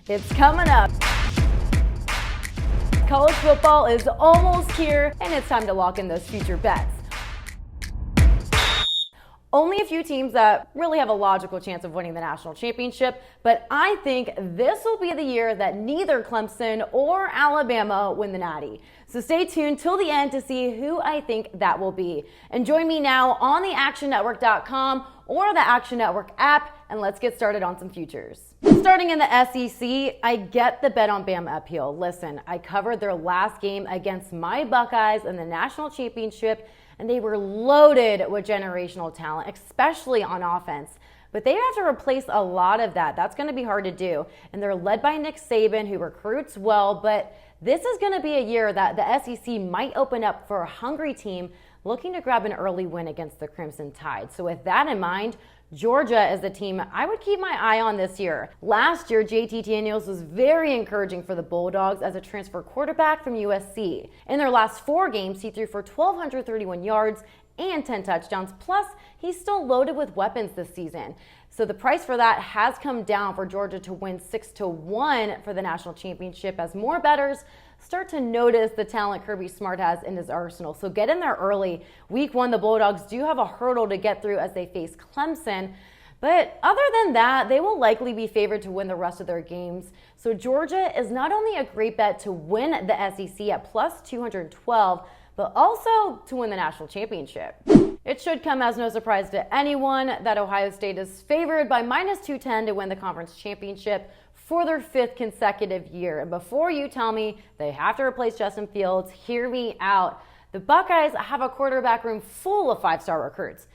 It's coming up. College football is almost here, and it's time to lock in those future bets. Only a few teams that really have a logical chance of winning the national championship, but I think this will be the year that neither Clemson or Alabama win the Natty. So stay tuned till the end to see who I think that will be. And join me now on the actionnetwork.com or the Action Network app, and let's get started on some futures. Starting in the SEC, I get the bet on Bama appeal. Listen, I covered their last game against my Buckeyes in the national championship, and they were loaded with generational talent, especially on offense. But they have to replace a lot of that. That's going to be hard to do. And they're led by Nick Saban, who recruits well. But this is going to be a year that the SEC might open up for a hungry team looking to grab an early win against the Crimson Tide. So with that in mind, Georgia is the team I would keep my eye on this year. Last year, JT Daniels was very encouraging for the Bulldogs as a transfer quarterback from USC. In their last 4 games, he threw for 1,231 yards and 10 touchdowns. Plus, he's still loaded with weapons this season. So the price for that has come down for Georgia to win 6-1 for the national championship as more bettors start to notice the talent Kirby Smart has in his arsenal. So get in there early. Week 1, the Bulldogs do have a hurdle to get through as they face Clemson. But other than that, they will likely be favored to win the rest of their games. So Georgia is not only a great bet to win the SEC at plus 212, but also to win the national championship. It should come as no surprise to anyone that Ohio State is favored by minus 210 to win the conference championship for their 5th consecutive year. And before you tell me they have to replace Justin Fields, hear me out. The Buckeyes have a quarterback room full of 5-star recruits.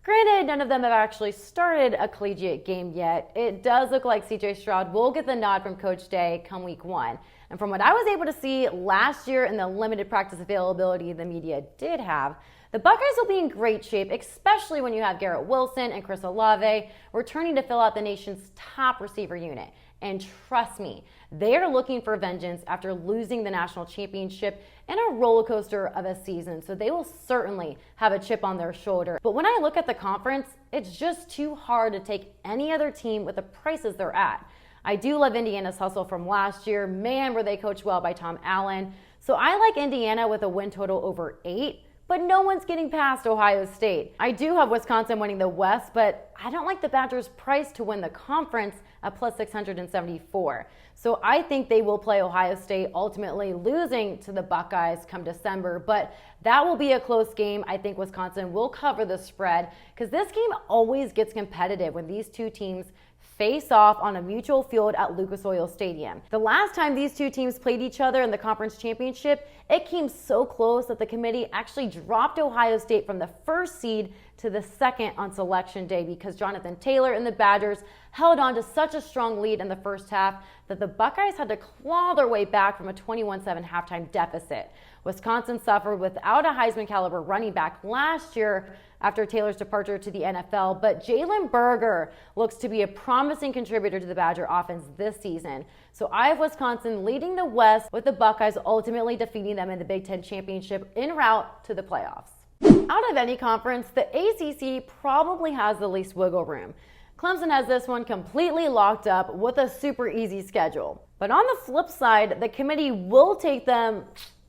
Granted, none of them have actually started a collegiate game yet. It does look like CJ Stroud will get the nod from Coach Day come week 1. And from what I was able to see last year in the limited practice availability the media did have, the Buckeyes will be in great shape, especially when you have Garrett Wilson and Chris Olave returning to fill out the nation's top receiver unit. And trust me, they are looking for vengeance after losing the national championship in a roller coaster of a season. So they will certainly have a chip on their shoulder. But when I look at the conference, it's just too hard to take any other team with the prices they're at. I do love Indiana's hustle from last year. Man, were they coached well by Tom Allen. So I like Indiana with a win total over 8. But no one's getting past Ohio State. I do have Wisconsin winning the West, but I don't like the Badgers' price to win the conference at plus 674. So I think they will play Ohio State, ultimately losing to the Buckeyes come December. But that will be a close game. I think Wisconsin will cover the spread because this game always gets competitive when these two teams face off on a mutual field at Lucas Oil Stadium. The last time these two teams played each other in the conference championship, it came so close that the committee actually dropped Ohio State from the 1st seed to the 2nd on selection day because Jonathan Taylor and the Badgers held on to such a strong lead in the first half that the Buckeyes had to claw their way back from a 21-7 halftime deficit. Wisconsin suffered without a Heisman caliber running back last year after Taylor's departure to the NFL, but Jalen Berger looks to be a promising contributor to the Badger offense this season. So I have Wisconsin leading the West, with the Buckeyes ultimately defeating them in the Big Ten Championship en route to the playoffs. Out of any conference, the ACC probably has the least wiggle room. Clemson has this one completely locked up with a super easy schedule. But on the flip side, the committee will take them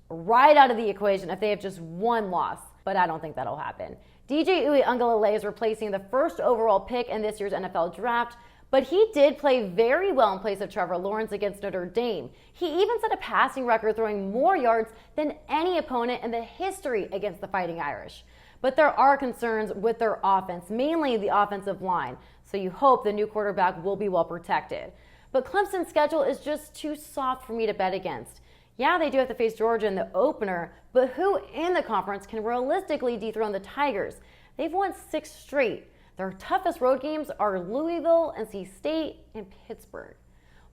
right out of the equation if they have just one loss, but I don't think that'll happen. DJ Uiagalelei is replacing the 1st overall pick in this year's NFL draft, but he did play very well in place of Trevor Lawrence against Notre Dame. He even set a passing record throwing more yards than any opponent in the history against the Fighting Irish. But there are concerns with their offense, mainly the offensive line, so you hope the new quarterback will be well protected. But Clemson's schedule is just too soft for me to bet against. Yeah, they do have to face Georgia in the opener, but who in the conference can realistically dethrone the Tigers? They've won 6 straight. Their toughest road games are Louisville, NC State, and Pittsburgh.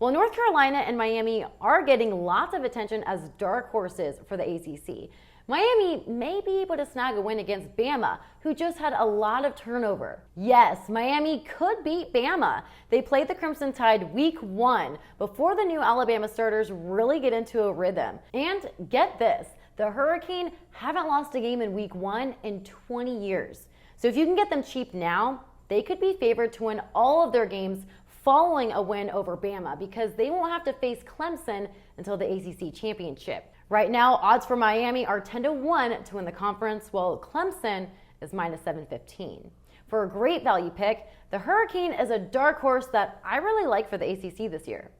Well, North Carolina and Miami are getting lots of attention as dark horses for the ACC. Miami may be able to snag a win against Bama, who just had a lot of turnover. Yes, Miami could beat Bama. They played the Crimson Tide week 1 before the new Alabama starters really get into a rhythm. And get this, the Hurricane haven't lost a game in week 1 in 20 years. So if you can get them cheap now, they could be favored to win all of their games following a win over Bama because they won't have to face Clemson until the ACC championship. Right now, odds for Miami are 10-1 to win the conference, while Clemson is minus 715. For a great value pick, the Hurricane is a dark horse that I really like for the ACC this year.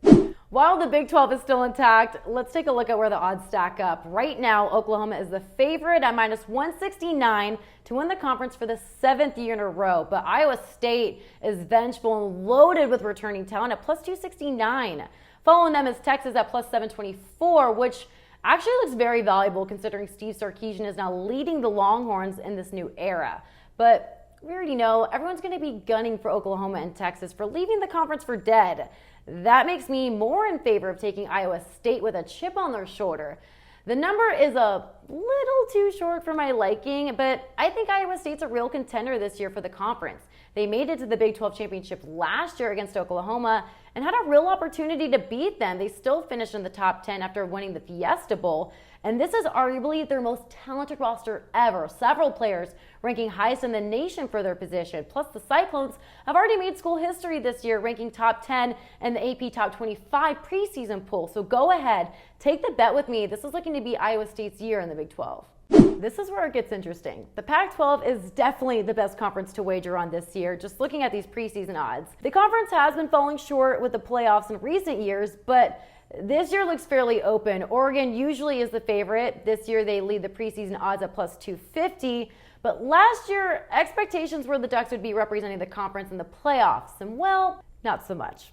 While the Big 12 is still intact, let's take a look at where the odds stack up. Right now, Oklahoma is the favorite at minus 169 to win the conference for the 7th year in a row. But Iowa State is vengeful and loaded with returning talent at plus 269. Following them is Texas at plus 724, which actually looks very valuable considering Steve Sarkisian is now leading the Longhorns in this new era. But we already know everyone's going to be gunning for Oklahoma and Texas for leaving the conference for dead. That makes me more in favor of taking Iowa State with a chip on their shoulder. The number is a little too short for my liking, but I think Iowa State's a real contender this year for the conference. They made it to the Big 12 championship last year against Oklahoma and had a real opportunity to beat them. They still finished in the top 10 after winning the Fiesta Bowl, and this is arguably their most talented roster ever. Several players ranking highest in the nation for their position. Plus, the Cyclones have already made school history this year, ranking top 10 in the AP Top 25 preseason poll. So go ahead, take the bet with me. This is looking to be Iowa State's year in the Big 12. This is where it gets interesting. The Pac-12 is definitely the best conference to wager on this year, just looking at these preseason odds. The conference has been falling short with the playoffs in recent years, but this year looks fairly open. Oregon usually is the favorite. This year they lead the preseason odds at plus 250, but last year expectations were the Ducks would be representing the conference in the playoffs, and well, not so much.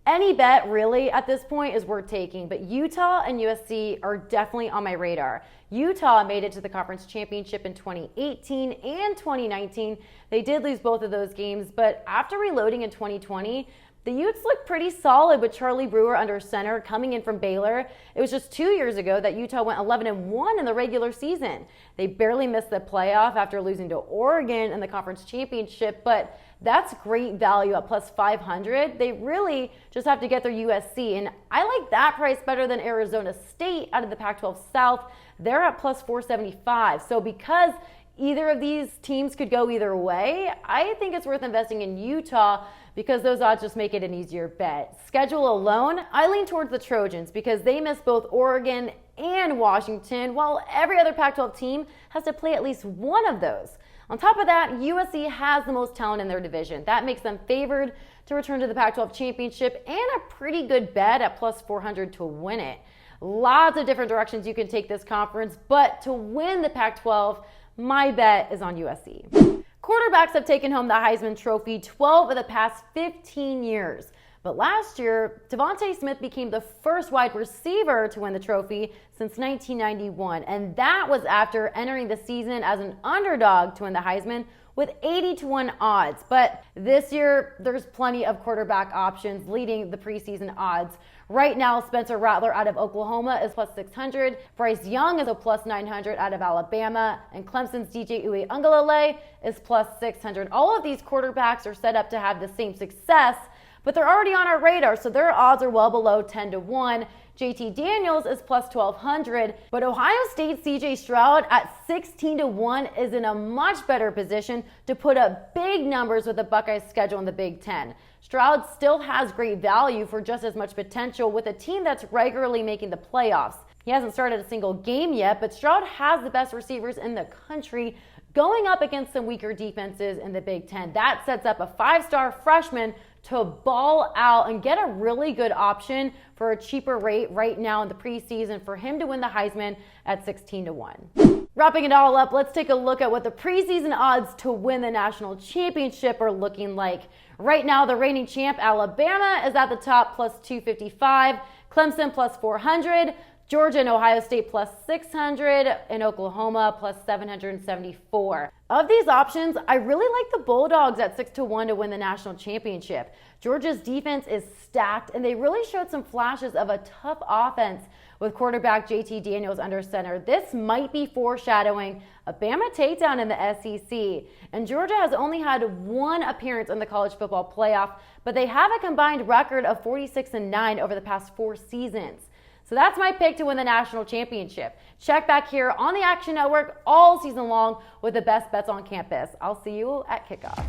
Any bet really at this point is worth taking, but Utah and USC are definitely on my radar. Utah made it to the conference championship in 2018 and 2019. They did lose both of those games, but after reloading in 2020, the Utes look pretty solid with Charlie Brewer under center coming in from Baylor. It was just 2 years ago that Utah went 11-1 in the regular season. They barely missed the playoff after losing to Oregon in the conference championship, but that's great value at plus 500. They really just have to get their USC, and I like that price better than Arizona State out of the Pac-12 South. They're at plus 475. So because either of these teams could go either way, I think it's worth investing in Utah because those odds just make it an easier bet. Schedule alone, I lean towards the Trojans because they missed both Oregon and Washington, while every other Pac-12 team has to play at least one of those. On top of that, USC has the most talent in their division. That makes them favored to return to the Pac-12 championship and a pretty good bet at plus 400 to win it. Lots of different directions you can take this conference, but to win the Pac-12, my bet is on USC. Quarterbacks have taken home the Heisman Trophy 12 of the past 15 years. But last year, Devontae Smith became the first wide receiver to win the trophy since 1991. And that was after entering the season as an underdog to win the Heisman with 80-1 odds. But this year, there's plenty of quarterback options leading the preseason odds. Right now, Spencer Rattler out of Oklahoma is plus 600. Bryce Young is a plus 900 out of Alabama. And Clemson's DJ Uiagalelei is plus 600. All of these quarterbacks are set up to have the same success, but they're already on our radar, so their odds are well below 10-1. JT Daniels is plus 1,200, but Ohio State's CJ Stroud at 16-1 is in a much better position to put up big numbers with the Buckeyes' schedule in the Big Ten. Stroud still has great value for just as much potential with a team that's regularly making the playoffs. He hasn't started a single game yet, but Stroud has the best receivers in the country going up against some weaker defenses in the Big Ten. That sets up a five-star freshman to ball out and get a really good option for a cheaper rate right now in the preseason for him to win the Heisman at 16-1. Wrapping it all up, let's take a look at what the preseason odds to win the national championship are looking like. Right now, the reigning champ Alabama is at the top plus 255, Clemson plus 400, Georgia and Ohio State plus 600, and Oklahoma plus 774. Of these options, I really like the Bulldogs at 6-1 to win the national championship. Georgia's defense is stacked, and they really showed some flashes of a tough offense with quarterback JT Daniels under center. This might be foreshadowing a Bama takedown in the SEC. And Georgia has only had one appearance in the college football playoff, but they have a combined record of 46-9 over the past 4 seasons. So that's my pick to win the national championship. Check back here on the Action Network all season long with the best bets on campus. I'll see you at kickoff.